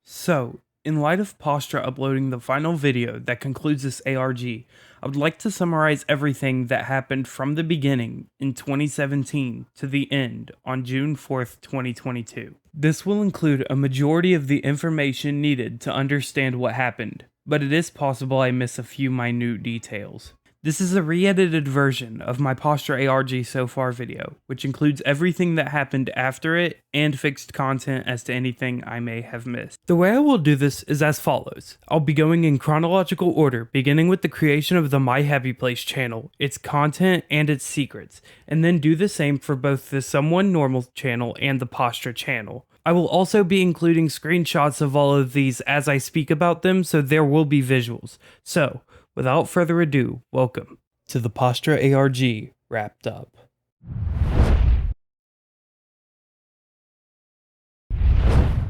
So, in light of Pastra uploading the final video that concludes this ARG, I would like to summarize everything that happened from the beginning in 2017 to the end on June 4th, 2022. This will include a majority of the information needed to understand what happened, but it is possible I miss a few minute details. This is a re-edited version of my Pastra ARG so far video, which includes everything that happened after it and fixed content as to anything I may have missed. The way I will do this is as follows. I'll be going in chronological order, beginning with the creation of the My Happy Place channel, its content, and its secrets, and then do the same for both the Someone Normal channel and the Pastra channel. I will also be including screenshots of all of these as I speak about them, so there will be visuals. So, without further ado, welcome to the Pastra ARG Wrapped Up.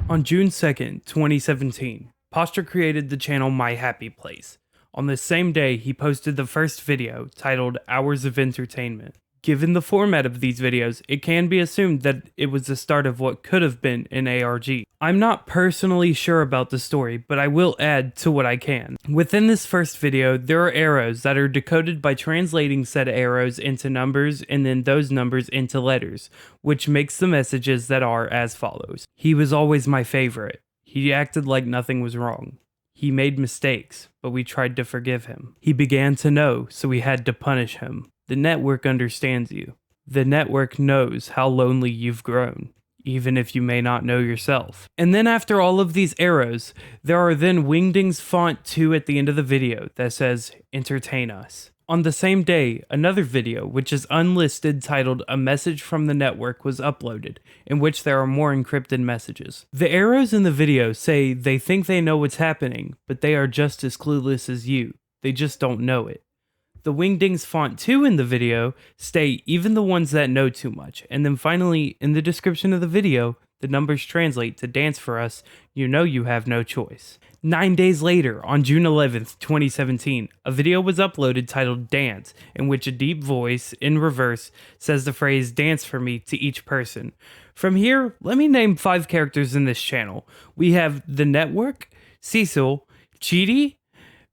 On June 2nd, 2017, Pastra created the channel My Happy Place. On this same day, he posted the first video, titled Hours of Entertainment. Given the format of these videos, it can be assumed that it was the start of what could have been an ARG. I'm not personally sure about the story, but I will add to what I can. Within this first video, there are arrows that are decoded by translating said arrows into numbers and then those numbers into letters, which makes the messages that are as follows. He was always my favorite. He acted like nothing was wrong. He made mistakes, but we tried to forgive him. He began to know, so we had to punish him. The network understands you. The network knows how lonely you've grown, even if you may not know yourself. And then after all of these arrows, there are then Wingding's font 2 at the end of the video that says, entertain us. On the same day, another video, which is unlisted, titled A Message from the Network, was uploaded, in which there are more encrypted messages. The arrows in the video say they think they know what's happening, but they are just as clueless as you. They just don't know it. The Wingdings font 2 in the video stay even the ones that know too much. And then finally, in the description of the video, the numbers translate to dance for us, you know you have no choice. 9 days later, on June 11th, 2017, a video was uploaded titled Dance, in which a deep voice, in reverse, says the phrase dance for me to each person. From here, let me name 5 characters in this channel. We have the Network, Cecil, Cheaty,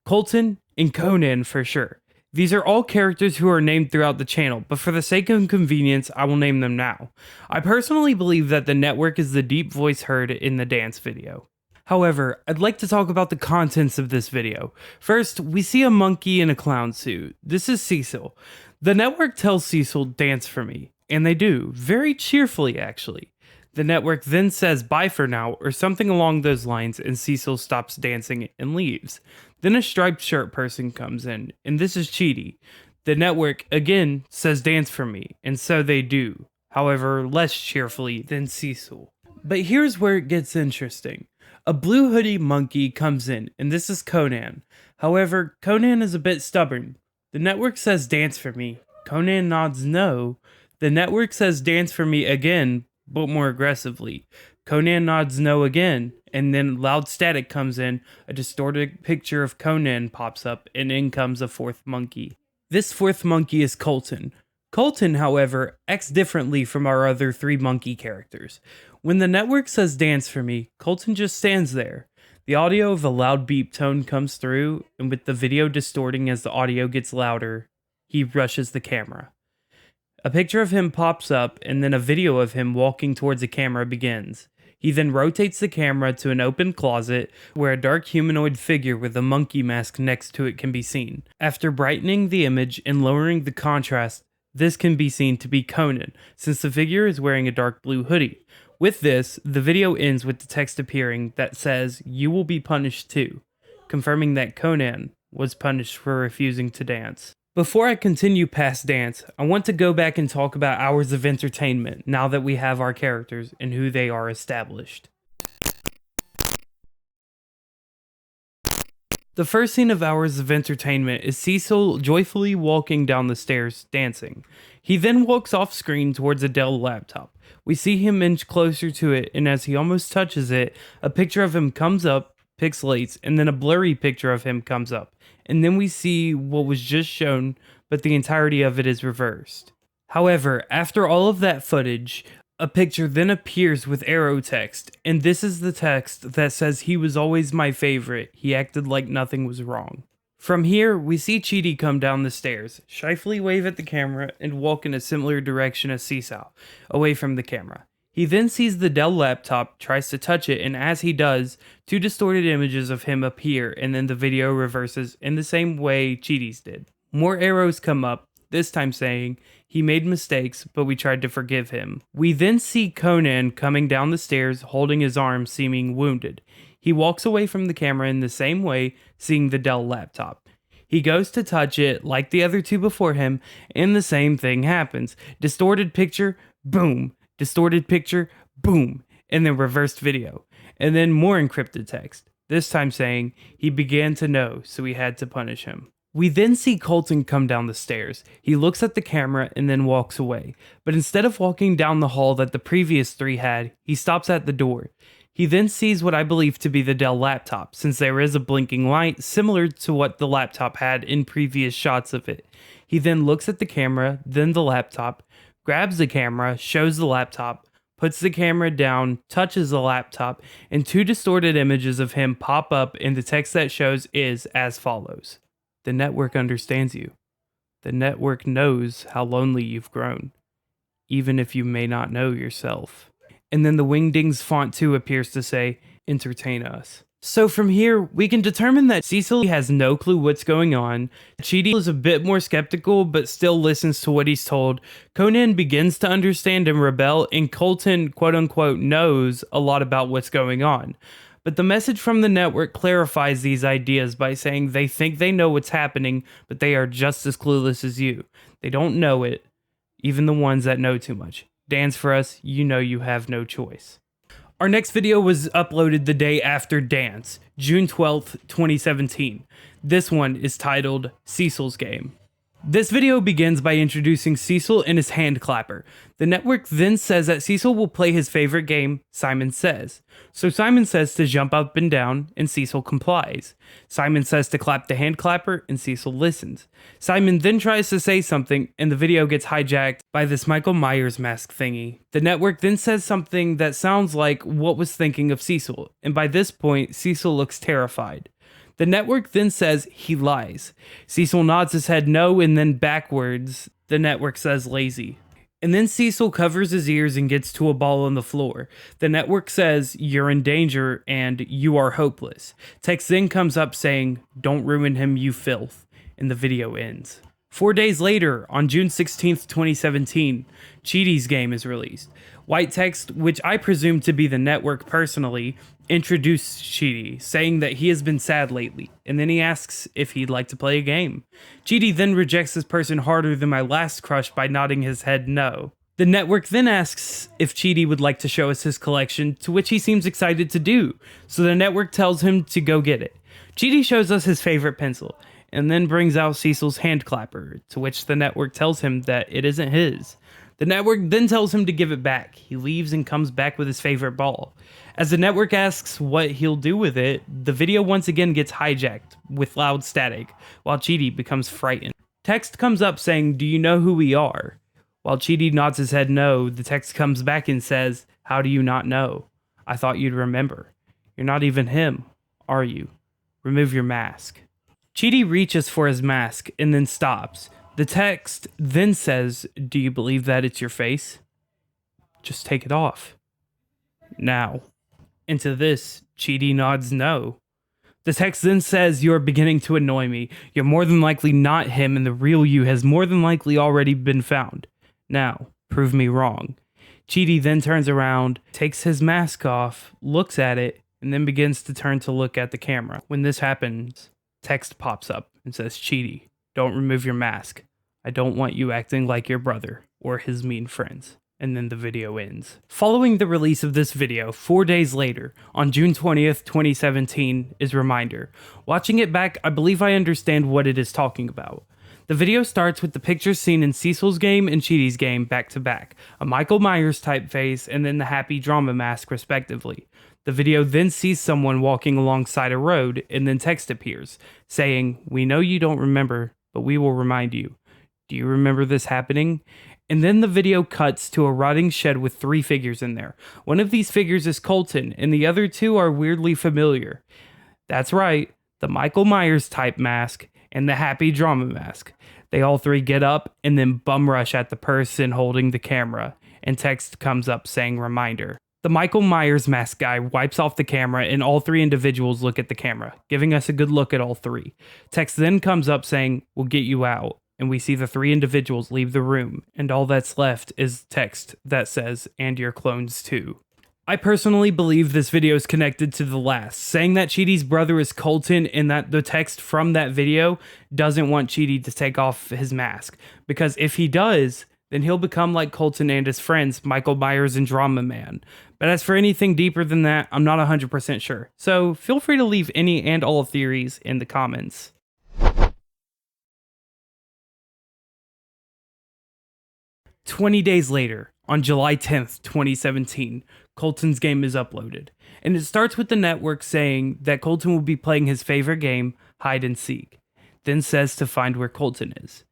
Colton, and Conan for sure. These are all characters who are named throughout the channel, but for the sake of convenience, I will name them now. I personally believe that the network is the deep voice heard in the dance video. However, I'd like to talk about the contents of this video. First, we see a monkey in a clown suit. This is Cecil. The network tells Cecil, dance for me, and they do, very cheerfully actually. The network then says bye for now, or something along those lines, and Cecil stops dancing and leaves. Then a striped shirt person comes in, and this is Cheaty. The network, again, says dance for me, and so they do, however less cheerfully than Cecil. But here's where it gets interesting. A blue hoodie monkey comes in, and this is Conan. However, Conan is a bit stubborn. The network says dance for me. Conan nods no. The network says dance for me again, but more aggressively. Conan nods no again, and then loud static comes in, a distorted picture of Conan pops up, and in comes a fourth monkey. This fourth monkey is Colton. Colton, however, acts differently from our other 3 monkey characters. When the network says dance for me, Colton just stands there. The audio of a loud beep tone comes through, and with the video distorting as the audio gets louder, he rushes the camera. A picture of him pops up, and then a video of him walking towards the camera begins. He then rotates the camera to an open closet where a dark humanoid figure with a monkey mask next to it can be seen. After brightening the image and lowering the contrast, this can be seen to be Conan, since the figure is wearing a dark blue hoodie. With this, the video ends with the text appearing that says, "You will be punished too," confirming that Conan was punished for refusing to dance. Before I continue past dance, I want to go back and talk about Hours of Entertainment now that we have our characters and who they are established. The first scene of Hours of Entertainment is Cecil joyfully walking down the stairs, dancing. He then walks off screen towards a Dell laptop. We see him inch closer to it, and as he almost touches it, a picture of him comes up, pixelates, and then a blurry picture of him comes up. And then we see what was just shown, but the entirety of it is reversed. However, after all of that footage, A picture then appears with arrow text, and this is the text that says he was always my favorite. He acted like nothing was wrong. From here, we see Chidi come down the stairs, shyly wave at the camera, and walk in a similar direction as Cecil, away from the camera. He then sees the Dell laptop, tries to touch it, and as he does, two distorted images of him appear, and then the video reverses in the same way Chidi's did. More arrows come up, this time saying, he made mistakes, but we tried to forgive him. We then see Conan coming down the stairs, holding his arm, seeming wounded. He walks away from the camera in the same way, seeing the Dell laptop. He goes to touch it, like the other two before him, and the same thing happens. Distorted picture, boom. Distorted picture, boom. And then reversed video. And then more encrypted text, this time saying, he began to know, so we had to punish him. We then see Colton come down the stairs. He looks at the camera and then walks away. But instead of walking down the hall that the previous three had, he stops at the door. He then sees what I believe to be the Dell laptop, since there is a blinking light similar to what the laptop had in previous shots of it. He then looks at the camera, then the laptop, grabs the camera, shows the laptop, puts the camera down, touches the laptop, and two distorted images of him pop up, and the text that shows is as follows. The network understands you. The network knows how lonely you've grown, even if you may not know yourself. And then the Wingdings font 2 appears to say, entertain us. So from here, we can determine that Cecil has no clue what's going on. Chidi is a bit more skeptical, but still listens to what he's told. Conan begins to understand and rebel, and Colton, quote-unquote, knows a lot about what's going on. But the message from the network clarifies these ideas by saying they think they know what's happening, but they are just as clueless as you. They don't know it, even the ones that know too much. Dance for us, you know you have no choice. Our next video was uploaded the day after Dance, June 12th, 2017. This one is titled Cecil's Game. This video begins by introducing Cecil and his hand clapper. The network then says that Cecil will play his favorite game, Simon Says. So Simon says to jump up and down, and Cecil complies. Simon says to clap the hand clapper, and Cecil listens. Simon then tries to say something, and the video gets hijacked by this Michael Myers mask thingy. The network then says something that sounds like what was thinking of Cecil, and by this point, Cecil looks terrified. The network then says he lies. Cecil nods his head no, and then backwards, the network says lazy. And then Cecil covers his ears and gets to a ball on the floor. The network says you're in danger and you are hopeless. Text then comes up saying, don't ruin him, you filth. And the video ends. 4 days later, on June 16th, 2017, Chidi's game is released. White text, which I presume to be the network personally, introduced Chidi, saying that he has been sad lately, and then he asks if he'd like to play a game. Chidi then rejects this person harder than my last crush by nodding his head no. The network then asks if Chidi would like to show us his collection, to which he seems excited to do, so the network tells him to go get it. Chidi shows us his favorite pencil, and then brings out Cecil's hand clapper, to which the network tells him that it isn't his. The network then tells him to give it back. He leaves and comes back with his favorite ball. As the network asks what he'll do with it, the video once again gets hijacked with loud static, while Chidi becomes frightened. Text comes up saying, do you know who we are? While Chidi nods his head no, the text comes back and says, how do you not know? I thought you'd remember. You're not even him, are you? Remove your mask. Chidi reaches for his mask and then stops. The text then says, do you believe that it's your face? Just take it off. Now. And to this, Chidi nods no. The text then says, you're beginning to annoy me. You're more than likely not him, and the real you has more than likely already been found. Now, prove me wrong. Chidi then turns around, takes his mask off, looks at it, and then begins to turn to look at the camera. When this happens, text pops up and says, Chidi, don't remove your mask. I don't want you acting like your brother or his mean friends. And then the video ends. Following the release of this video, 4 days later, on June 20th, 2017, is Reminder. Watching it back, I believe I understand what it is talking about. The video starts with the pictures seen in Cecil's game and Chidi's game back to back, a Michael Myers typeface, and then the happy drama mask respectively. The video then sees someone walking alongside a road, and then text appears, saying, we know you don't remember, but we will remind you. Do you remember this happening? And then the video cuts to a rotting shed with 3 figures in there. One of these figures is Colton, and the other 2 are weirdly familiar. That's right, the Michael Myers type mask and the happy drama mask. They all 3 get up and then bum rush at the person holding the camera, and text comes up saying reminder. The Michael Myers mask guy wipes off the camera and all 3 individuals look at the camera, giving us a good look at all 3. Text then comes up saying, "We'll get you out." And we see the 3 individuals leave the room, and all that's left is text that says, "And your clones too." I personally believe this video is connected to the last, saying that Chidi's brother is Colton and that the text from that video doesn't want Chidi to take off his mask. Because if he does, then he'll become like Colton and his friends, Michael Myers and Drama Man. But as for anything deeper than that, I'm not 100% sure. So feel free to leave any and all theories in the comments. 20 days later, on July 10th, 2017, Colton's game is uploaded. And it starts with the network saying that Colton will be playing his favorite game, hide and seek. Then says to find where Colton is.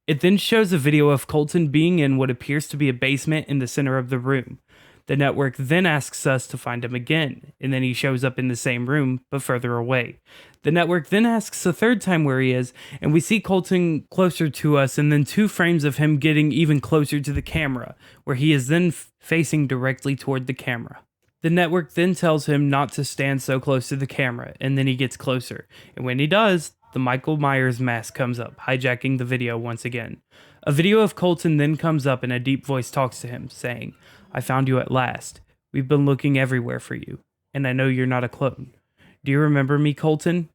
It then shows a video of Colton being in what appears to be a basement in the center of the room. The network then asks us to find him again, and then he shows up in the same room, but further away. The network then asks a third time where he is, and we see Colton closer to us, and then 2 frames of him getting even closer to the camera, where he is then facing directly toward the camera. The network then tells him not to stand so close to the camera, and then he gets closer, and when he does, the Michael Myers mask comes up, hijacking the video once again. A video of Colton then comes up and a deep voice talks to him, saying, "I found you at last. We've been looking everywhere for you, and I know you're not a clone. Do you remember me, Colton?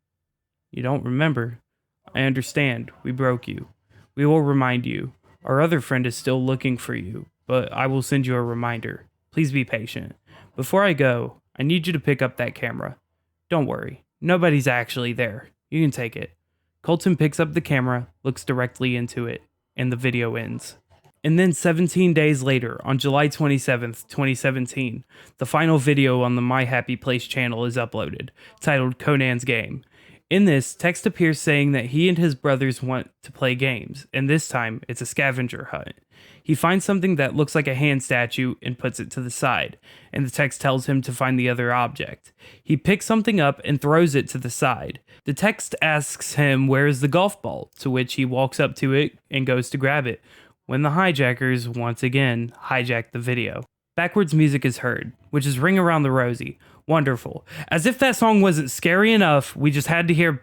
You don't remember? I understand. We broke you. We will remind you. Our other friend is still looking for you, but I will send you a reminder. Please be patient. Before I go, I need you to pick up that camera. Don't worry. Nobody's actually there. You can take it." Colton picks up the camera, looks directly into it, and the video ends. And then 17 days later, on July 27th, 2017, the final video on the My Happy Place channel is uploaded, titled Conan's Game. In this, text appears saying that he and his brothers want to play games, and this time, it's a scavenger hunt. He finds something that looks like a hand statue and puts it to the side, and the text tells him to find the other object. He picks something up and throws it to the side. The text asks him where is the golf ball, to which he walks up to it and goes to grab it, when the hijackers once again hijack the video. Backwards music is heard, which is Ring Around the Rosie. Wonderful. As if that song wasn't scary enough, we just had to hear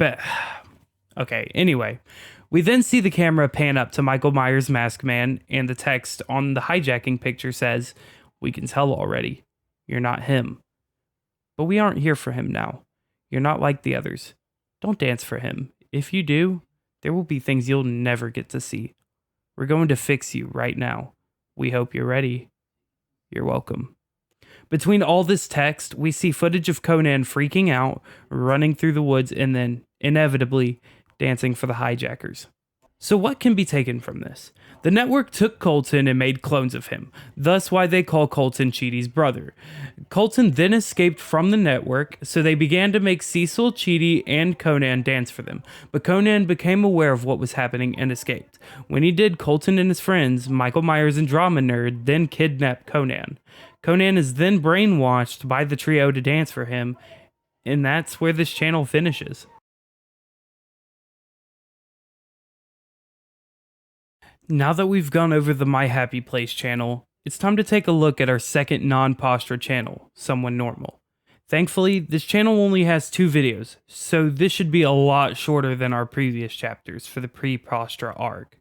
Okay, anyway. We then see the camera pan up to Michael Myers' Mask Man, and the text on the hijacking picture says, "We can tell already. You're not him. But we aren't here for him now. You're not like the others. Don't dance for him. If you do, there will be things you'll never get to see. We're going to fix you right now. We hope you're ready. You're welcome." Between all this text, we see footage of Conan freaking out, running through the woods, and then, inevitably, dancing for the hijackers. So what can be taken from this? The network took Colton and made clones of him, thus why they call Colton Chidi's brother. Colton then escaped from the network, so they began to make Cecil, Chidi, and Conan dance for them, but Conan became aware of what was happening and escaped. When he did, Colton and his friends, Michael Myers and Drama Nerd, then kidnapped Conan. Conan is then brainwashed by the trio to dance for him, and that's where this channel finishes. Now that we've gone over the My Happy Place channel, it's time to take a look at our second non-Pastra channel, Someone Normal. Thankfully, this channel only has 2 videos, so this should be a lot shorter than our previous chapters for the pre-Pastra ARG.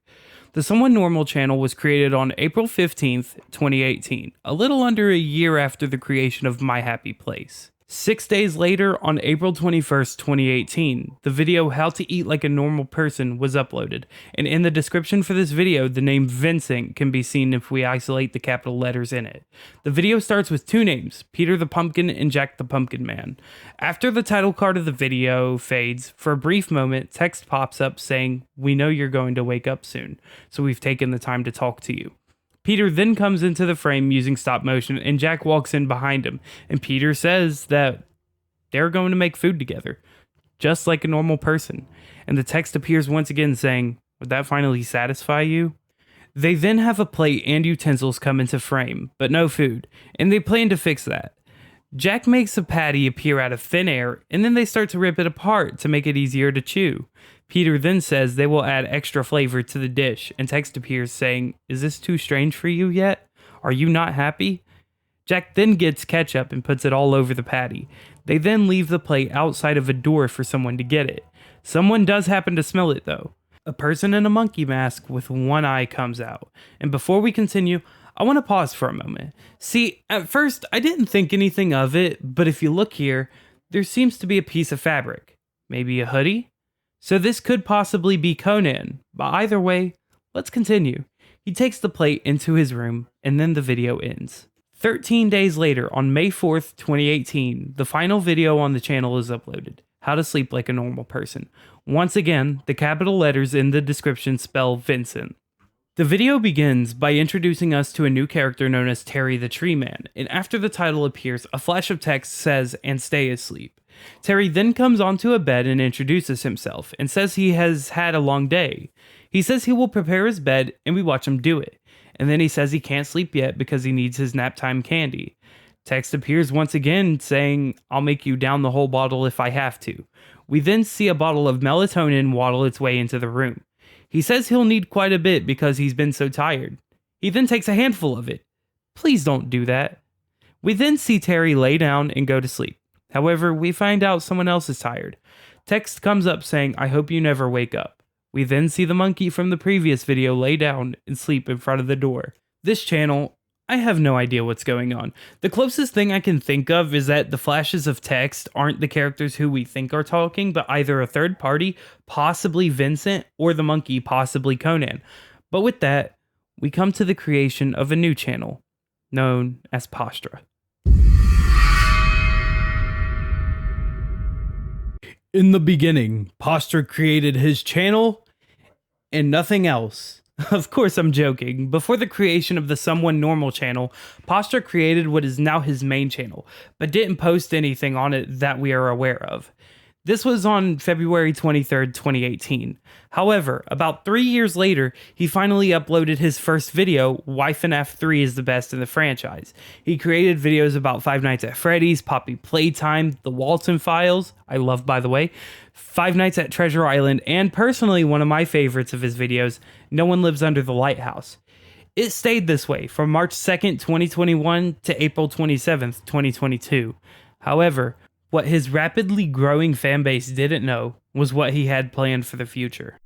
The Someone Normal channel was created on April 15th, 2018, a little under a year after the creation of My Happy Place. 6 days later, on April 21st, 2018, the video How to Eat Like a Normal Person was uploaded, and in the description for this video, the name Vincent can be seen if we isolate the capital letters in it. The video starts with 2 names, Peter the Pumpkin and Jack the Pumpkin Man. After the title card of the video fades, for a brief moment, text pops up saying, "We know you're going to wake up soon, so we've taken the time to talk to you." Peter then comes into the frame using stop motion, and Jack walks in behind him, and Peter says that they're going to make food together, just like a normal person. And the text appears once again saying, "Would that finally satisfy you?" They then have a plate and utensils come into frame, but no food, and they plan to fix that. Jack makes a patty appear out of thin air, and then they start to rip it apart to make it easier to chew. Peter then says they will add extra flavor to the dish, and text appears saying, "Is this too strange for you yet? Are you not happy?" Jack then gets ketchup and puts it all over the patty. They then leave the plate outside of a door for someone to get it. Someone does happen to smell it though. A person in a monkey mask with one eye comes out. And before we continue, I want to pause for a moment. See, at first I didn't think anything of it, but if you look here, there seems to be a piece of fabric. Maybe a hoodie? So this could possibly be Conan, but either way, let's continue. He takes the plate into his room, and then the video ends. 13 days later, on May 4th, 2018, the final video on the channel is uploaded. How to sleep like a normal person. Once again, the capital letters in the description spell Vincent. The video begins by introducing us to a new character known as Terry the Tree Man, and after the title appears, a flash of text says, "And stay asleep." Terry then comes onto a bed and introduces himself, and says he has had a long day. He says he will prepare his bed, and we watch him do it. And then he says he can't sleep yet because he needs his nap time candy. Text appears once again saying, "I'll make you down the whole bottle if I have to." We then see a bottle of melatonin waddle its way into the room. He says he'll need quite a bit because he's been so tired. He then takes a handful of it. Please don't do that. We then see Terry lay down and go to sleep. However, we find out someone else is tired. Text comes up saying, "I hope you never wake up." We then see the monkey from the previous video lay down and sleep in front of the door. This channel, I have no idea what's going on. The closest thing I can think of is that the flashes of text aren't the characters who we think are talking, but either a third party, possibly Vincent, or the monkey, possibly Conan. But with that, we come to the creation of a new channel, known as Pastra. In the beginning, Pastra created his channel and nothing else. Of course, I'm joking. Before the creation of the Someone Normal channel, Pastra created what is now his main channel, but didn't post anything on it that we are aware of. This was on February 23rd, 2018. However, about 3 years later, he finally uploaded his first video, Why FNAF 3 is the best in the franchise. He created videos about Five Nights at Freddy's, Poppy Playtime, The Walton Files, I love by the way, Five Nights at Treasure Island, and personally one of my favorites of his videos, No One Lives Under the Lighthouse. It stayed this way from March 2nd, 2021 to April 27th, 2022. However, what his rapidly growing fanbase didn't know was what he had planned for the future.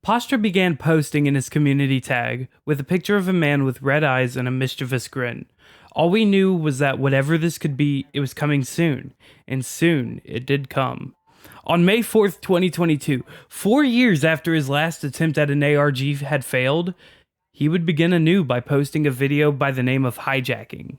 Pastra began posting in his community tag with a picture of a man with red eyes and a mischievous grin. All we knew was that whatever this could be, it was coming soon, and soon it did come. On May 4th, 2022, 4 years after his last attempt at an ARG had failed, he would begin anew by posting a video by the name of Hijacking.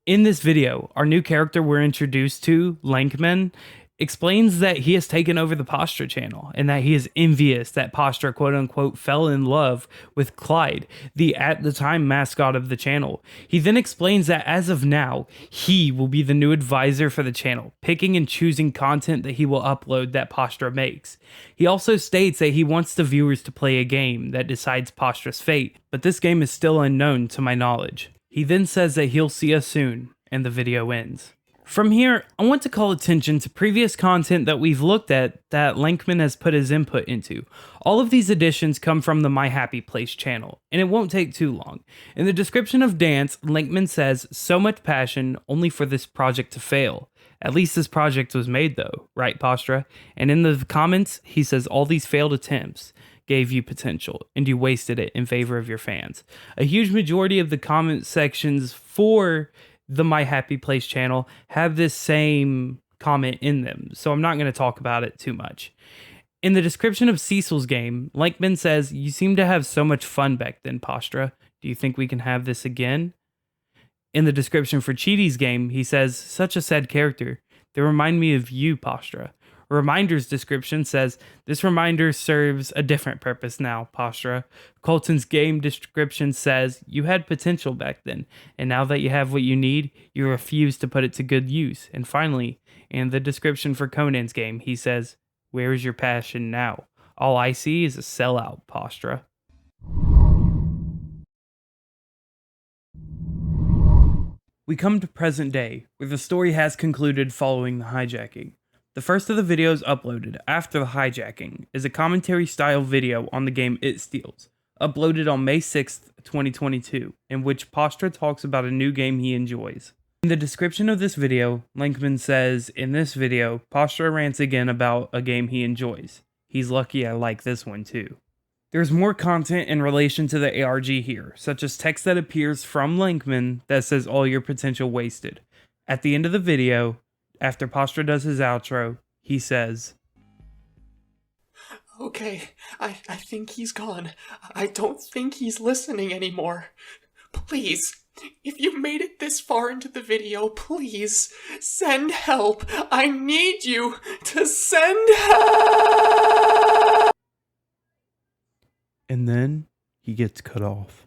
In this video, our new character we're introduced to, Lankman, explains that he has taken over the Pastra channel and that he is envious that Pastra quote-unquote fell in love with Clyde, the at the time mascot of the channel. He then explains that as of now, he will be the new advisor for the channel, picking and choosing content that he will upload that Pastra makes. He also states that he wants the viewers to play a game that decides Pastra's fate, but this game is still unknown to my knowledge. He then says that he'll see us soon, and the video ends. From here, I want to call attention to previous content that we've looked at that Lankman has put his input into. All of these additions come from the My Happy Place channel, and it won't take too long. In the description of Dance, Lankman says, "So much passion, only for this project to fail." At least this project was made though, right Pastra? And in the comments, he says all these failed attempts gave you potential, and you wasted it in favor of your fans. A huge majority of the comment sections for the My Happy Place channel have this same comment in them, so I'm not going to talk about it too much. In the description of Cecil's game, Lankman says, "You seem to have so much fun back then, Pastra. Do you think we can have this again?" In the description for Cheaty's game, he says, "Such a sad character. They remind me of you, Pastra." Reminder's description says, "This reminder serves a different purpose now, Pastra." Colton's game description says, "You had potential back then, and now that you have what you need, you refuse to put it to good use." And finally, in the description for Conan's game, he says, Where is your passion now? All I see is a sellout, Pastra. We come to present day, where the story has concluded following the hijacking. The first of the videos uploaded after the hijacking is a commentary-style video on the game It Steals, uploaded on May 6th, 2022, in which Pastra talks about a new game he enjoys. In the description of this video, Linkman says, in this video, Pastra rants again about a game he enjoys. He's lucky I like this one too. There's more content in relation to the ARG here, such as text that appears from Linkman that says all your potential wasted. At the end of the video, after Pastra does his outro, he says, "Okay, I think he's gone. I don't think he's listening anymore. Please, if you made it this far into the video, please send help. I need you to send help." And then he gets cut off.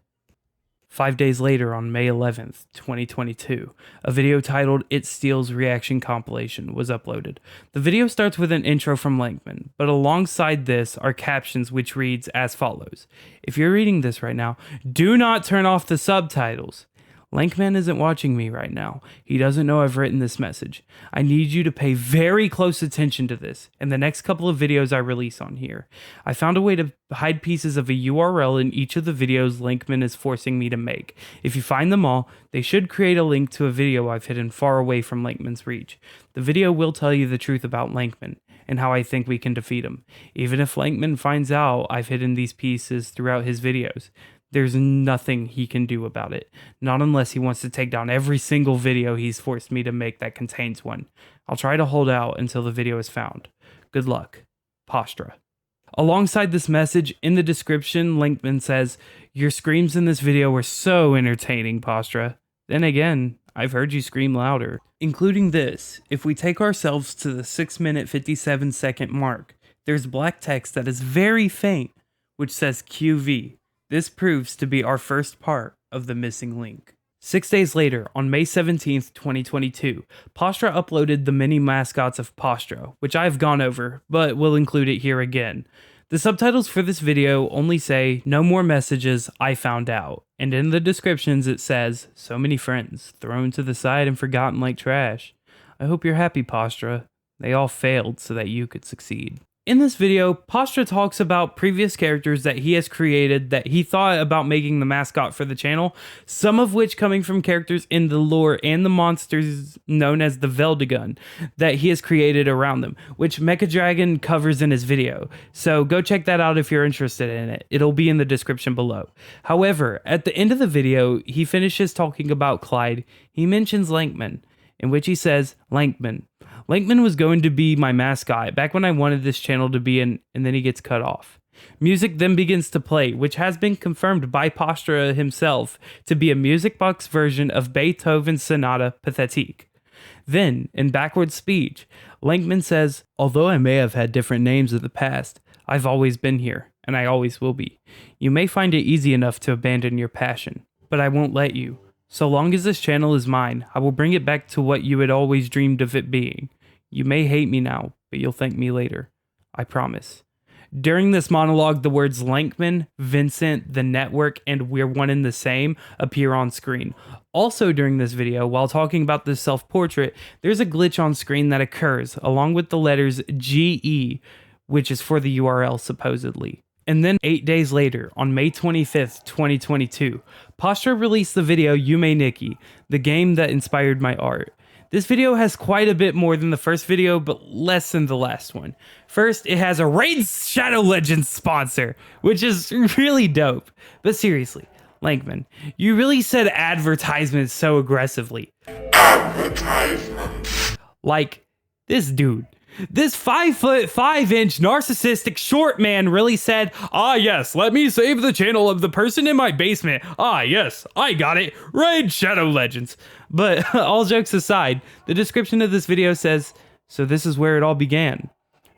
5 days later, on May 11th, 2022, a video titled It Steals Reaction Compilation was uploaded. The video starts with an intro from Linkman, but alongside this are captions which reads as follows. If you're reading this right now, do not turn off the subtitles. Linkman isn't watching me right now. He doesn't know I've written this message. I need you to pay very close attention to this in the next couple of videos I release on here. I found a way to hide pieces of a URL in each of the videos Linkman is forcing me to make. If you find them all, they should create a link to a video I've hidden far away from Linkman's reach. The video will tell you the truth about Linkman and how I think we can defeat him. Even if Linkman finds out I've hidden these pieces throughout his videos, there's nothing he can do about it. Not unless he wants to take down every single video he's forced me to make that contains one. I'll try to hold out until the video is found. Good luck. Pastra. Alongside this message, in the description, Linkman says, your screams in this video were so entertaining, Pastra. Then again, I've heard you scream louder. Including this, if we take ourselves to the 6-minute 57-second mark, there's black text that is very faint, which says QV. This proves to be our first part of the missing link. 6 days later, on May 17th, 2022, Pastra uploaded the mini mascots of Pastra, which I've gone over, but will include it here again. The subtitles for this video only say, no more messages, I found out. And in the descriptions it says, so many friends, thrown to the side and forgotten like trash. I hope you're happy, Pastra. They all failed so that you could succeed. In this video, Pastra talks about previous characters that he has created that he thought about making the mascot for the channel, some of which coming from characters in the lore and the monsters known as the Veldegun that he has created around them, which Mecha Dragon covers in his video. So go check that out if you're interested in it. It'll be in the description below. However, at the end of the video, he finishes talking about Clyde. He mentions Linkman, in which he says, Linkman was going to be my mascot back when I wanted this channel to be in, and then he gets cut off. Music then begins to play, which has been confirmed by Pastra himself to be a music box version of Beethoven's Sonata Pathétique. Then, in backward speech, Linkman says, although I may have had different names in the past, I've always been here, and I always will be. You may find it easy enough to abandon your passion, but I won't let you. So long as this channel is mine, I will bring it back to what you had always dreamed of it being. You may hate me now, but you'll thank me later. I promise. During this monologue, the words Linkman, Vincent, the network, and we're one and the same appear on screen. Also during this video, while talking about this self-portrait, there's a glitch on screen that occurs, along with the letters GE, which is for the URL supposedly. And then 8 days later, on May 25th, 2022, Pastra released the video Yume Nikki, the game that inspired my art. This video has quite a bit more than the first video, but less than the last one. First, it has a Raid Shadow Legends sponsor, which is really dope. But seriously, Linkman, you really said advertisements so aggressively. Advertisements. Like, this dude. This 5'5" narcissistic short man really said, ah yes, let me save the channel of the person in my basement. Ah yes, I got it. Raid Shadow Legends. But all jokes aside, the description of this video says, so this is where it all began.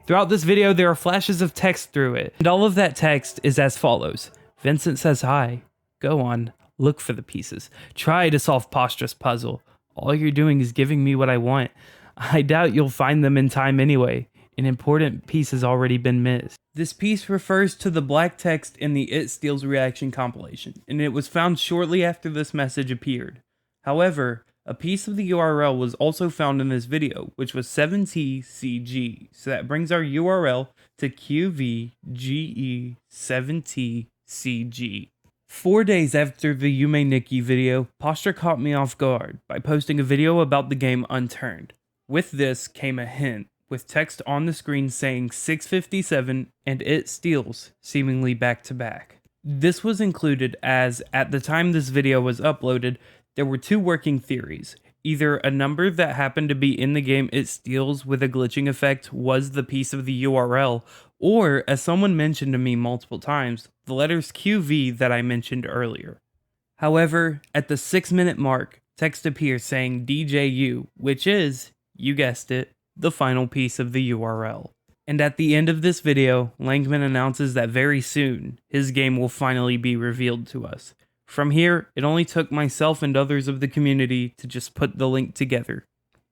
Throughout this video, there are flashes of text through it. And all of that text is as follows. Vincent says hi. Go on, look for the pieces. Try to solve Pastra's puzzle. All you're doing is giving me what I want. I doubt you'll find them in time anyway. An important piece has already been missed. This piece refers to the black text in the It Steals reaction compilation, and it was found shortly after this message appeared. However, a piece of the URL was also found in this video, which was 7tcg, so that brings our URL to qvge7tcg. 4 days after the Yume Nikki video, Pastra caught me off guard by posting a video about the game Unturned. With this came a hint, with text on the screen saying 657 and It Steals, seemingly back to back. This was included as, at the time this video was uploaded, there were two working theories. Either a number that happened to be in the game It Steals with a glitching effect was the piece of the URL, or, as someone mentioned to me multiple times, the letters QV that I mentioned earlier. However, at the 6-minute mark, text appears saying DJU, which is, you guessed it, the final piece of the URL. And at the end of this video, Langman announces that very soon, his game will finally be revealed to us. From here, it only took myself and others of the community to just put the link together.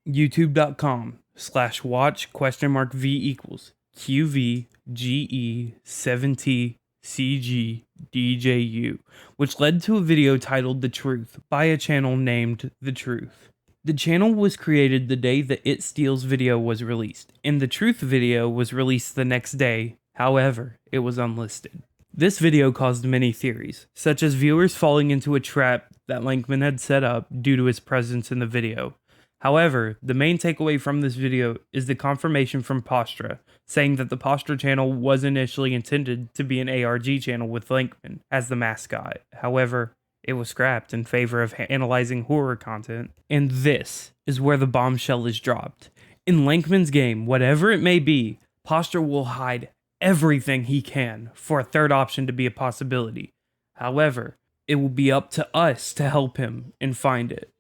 youtube.com/watch?v equals QVGE7TCGDJU, which led to a video titled The Truth by a channel named The Truth. The channel was created the day the It Steals video was released, and the Truth video was released the next day. However, it was unlisted. This video caused many theories, such as viewers falling into a trap that Lankman had set up due to his presence in the video. However, the main takeaway from this video is the confirmation from Pastra, saying that the Pastra channel was initially intended to be an ARG channel with Lankman as the mascot. However, it was scrapped in favor of analyzing horror content. And this is where the bombshell is dropped. In Lankman's game, whatever it may be, Pastra will hide everything he can for a third option to be a possibility. However, it will be up to us to help him and find it.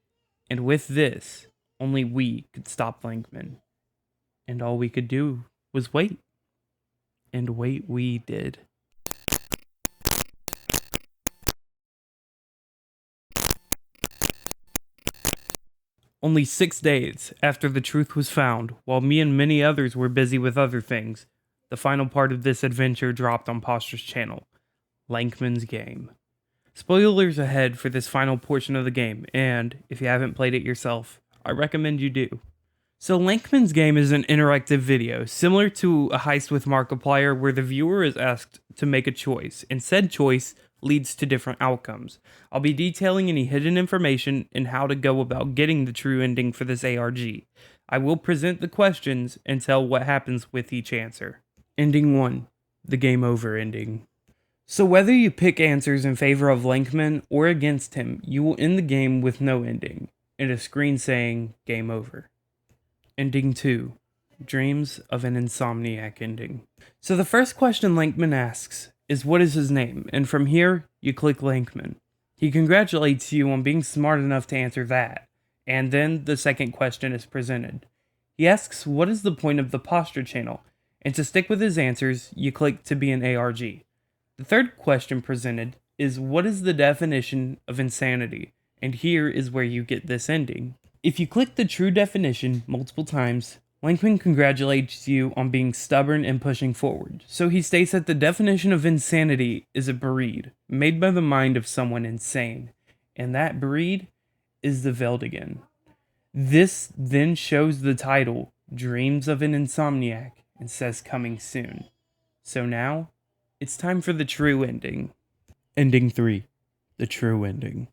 And with this, only we could stop Lankman. And all we could do was wait. And wait we did. Only 6 days after the truth was found, while me and many others were busy with other things, the final part of this adventure dropped on Pastra's channel, Lankman's game. Spoilers ahead for this final portion of the game, and if you haven't played it yourself, I recommend you do. So Lankman's game is an interactive video, similar to a heist with Markiplier, where the viewer is asked to make a choice, and said choice leads to different outcomes. I'll be detailing any hidden information and how to go about getting the true ending for this ARG. I will present the questions and tell what happens with each answer. Ending 1. The game over ending. So whether you pick answers in favor of Lankman or against him, you will end the game with no ending, and a screen saying game over. Ending 2. Dreams of an insomniac ending. So the first question Lankman asks is what is his name, and from here, you click Lankman. He congratulates you on being smart enough to answer that, and then the second question is presented. He asks what is the point of the Pastra channel, and to stick with his answers, you click to be an ARG. The third question presented is what is the definition of insanity, and here is where you get this ending. If you click the true definition multiple times, Lankman congratulates you on being stubborn and pushing forward. So he states that the definition of insanity is a breed made by the mind of someone insane, and that breed is the Veldigan. This then shows the title, Dreams of an Insomniac, and says coming soon. So now, it's time for the true ending. Ending 3. The true ending.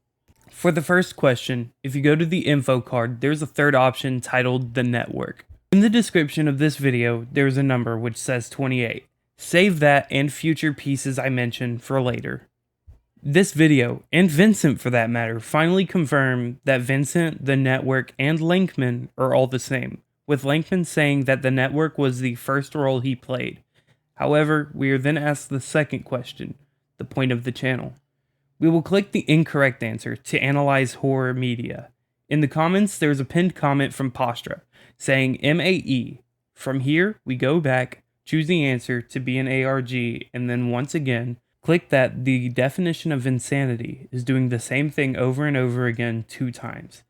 For the first question, if you go to the info card, there's a third option titled The Network. In the description of this video, there's a number which says 28. Save that and future pieces I mention for later. This video, and Vincent for that matter, finally confirm that Vincent, The Network, and Lankman are all the same, with Lankman saying that The Network was the first role he played. However, we are then asked the second question, the point of the channel. We will click the incorrect answer to analyze horror media. In the comments, there's a pinned comment from Pastra saying MAE. From here, we go back, choose the answer to be an ARG, and then once again, click that the definition of insanity is doing the same thing over and over again 2 times.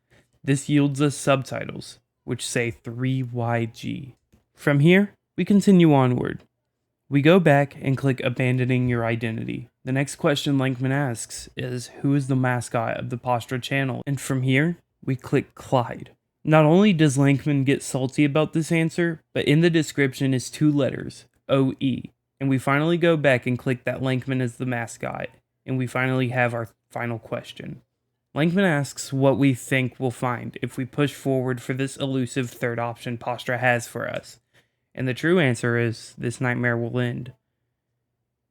This yields us subtitles, which say 3YG. From here, We continue onward. We go back and click abandoning your identity. The next question Lankman asks is, who is the mascot of the Pastra channel? And from here, we click Clyde. Not only does Lankman get salty about this answer, but in the description is 2 letters, OE. And we finally go back and click that Lankman is the mascot, and we finally have our final question. Lankman asks what we think we'll find if we push forward for this elusive third option Pastra has for us. And the true answer is, this nightmare will end.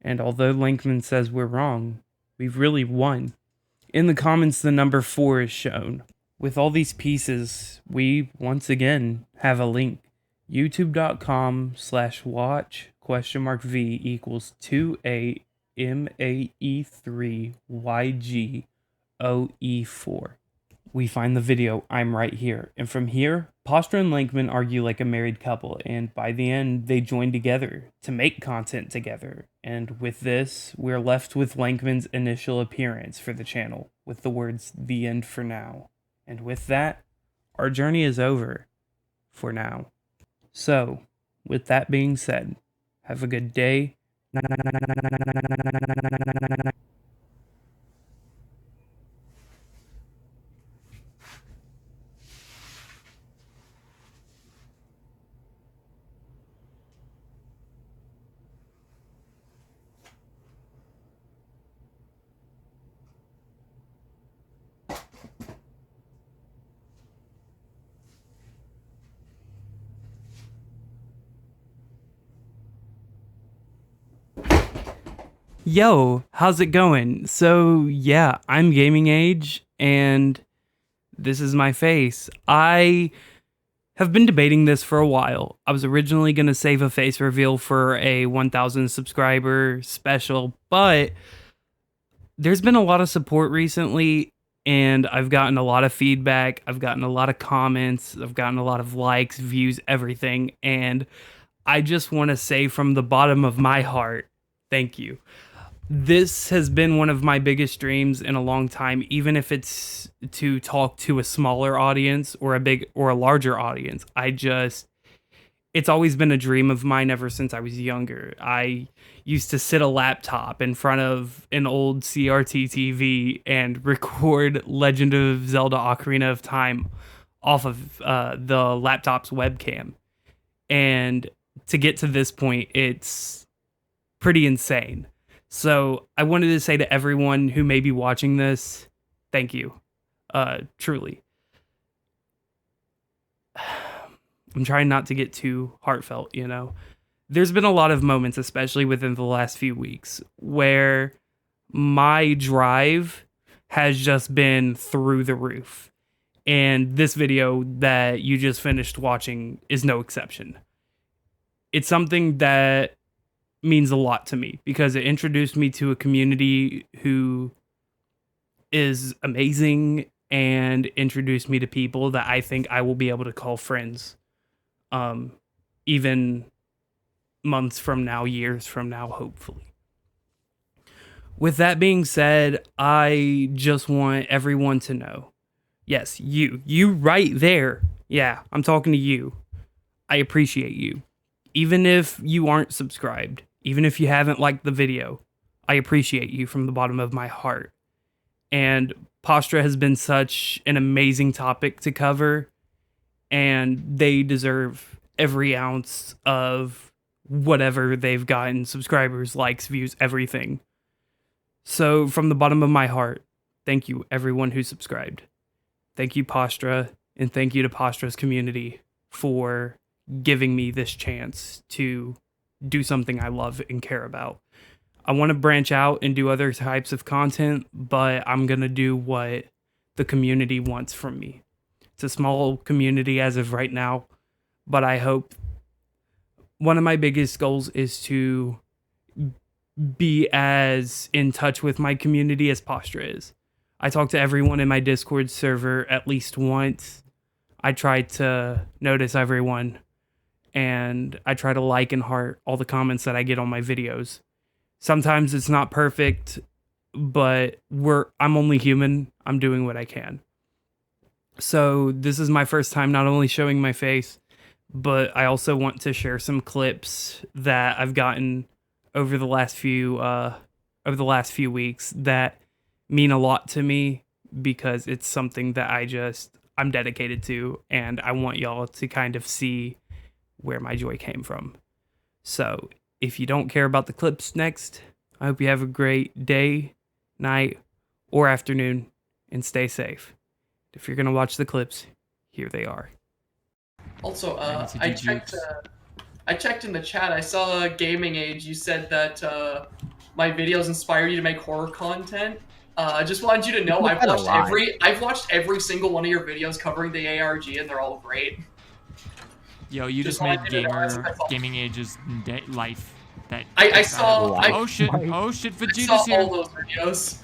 And although Lankman says we're wrong, we've really won. In the comments, the number 4 is shown. With all these pieces, we, once again, have a link. youtube.com/watch?v equals 28MAE3YGOE4. We find the video, I'm right here. And from here, Pastra and Lankman argue like a married couple, and by the end, they join together to make content together. And with this, we're left with Lankman's initial appearance for the channel, with the words, "The end for now." And with that, our journey is over. For now. So, with that being said, have a good day. Yo, how's it going? So, yeah, I'm Gaming Age, and this is my face. I have been debating this for a while. I was originally going to save a face reveal for a 1,000 subscriber special, but there's been a lot of support recently, and I've gotten a lot of feedback. I've gotten a lot of comments. I've gotten a lot of likes, views, everything, and I just want to say from the bottom of my heart, thank you. This has been one of my biggest dreams in a long time, even if it's to talk to a smaller audience or a larger audience. It's always been a dream of mine ever since I was younger. I used to sit a laptop in front of an old CRT TV and record Legend of Zelda Ocarina of Time off of the laptop's webcam. And to get to this point, it's pretty insane. So I wanted to say to everyone who may be watching this, thank you. Truly. I'm trying not to get too heartfelt, you know. There's been a lot of moments, especially within the last few weeks, where my drive has just been through the roof. And this video that you just finished watching is no exception. It's something that means a lot to me because it introduced me to a community who is amazing and introduced me to people that I think I will be able to call friends. Even months from now, years from now, hopefully. With that being said, I just want everyone to know. Yes, you right there. Yeah, I'm talking to you. I appreciate you. Even if you aren't subscribed, even if you haven't liked the video, I appreciate you from the bottom of my heart. And Pastra has been such an amazing topic to cover, and they deserve every ounce of whatever they've gotten, subscribers, likes, views, everything. So from the bottom of my heart, thank you everyone who subscribed. Thank you Pastra, and thank you to Pastra's community for giving me this chance to do something I love and care about. I want to branch out and do other types of content, but I'm going to do what the community wants from me. It's a small community as of right now, but I hope one of my biggest goals is to be as in touch with my community as Pastra is. I talk to everyone in my Discord server at least once. I try to notice everyone, and I try to like and heart all the comments that I get on my videos. Sometimes it's not perfect, but I'm only human. I'm doing what I can. So this is my first time not only showing my face, but I also want to share some clips that I've gotten over the last few weeks that mean a lot to me because it's something that I'm dedicated to, and I want y'all to kind of see where my joy came from. So, if you don't care about the clips next, I hope you have a great day, night, or afternoon, and stay safe. If you're going to watch the clips, here they are. Also, I checked in the chat. I saw Gaming Age. You said that my videos inspired you to make horror content. I just wanted you to know I've watched every single one of your videos covering the ARG, and they're all great. Yo, you just made Gaming Age's life. I saw. Oh shit! Oh shit! Vegeta's here. I saw all those videos.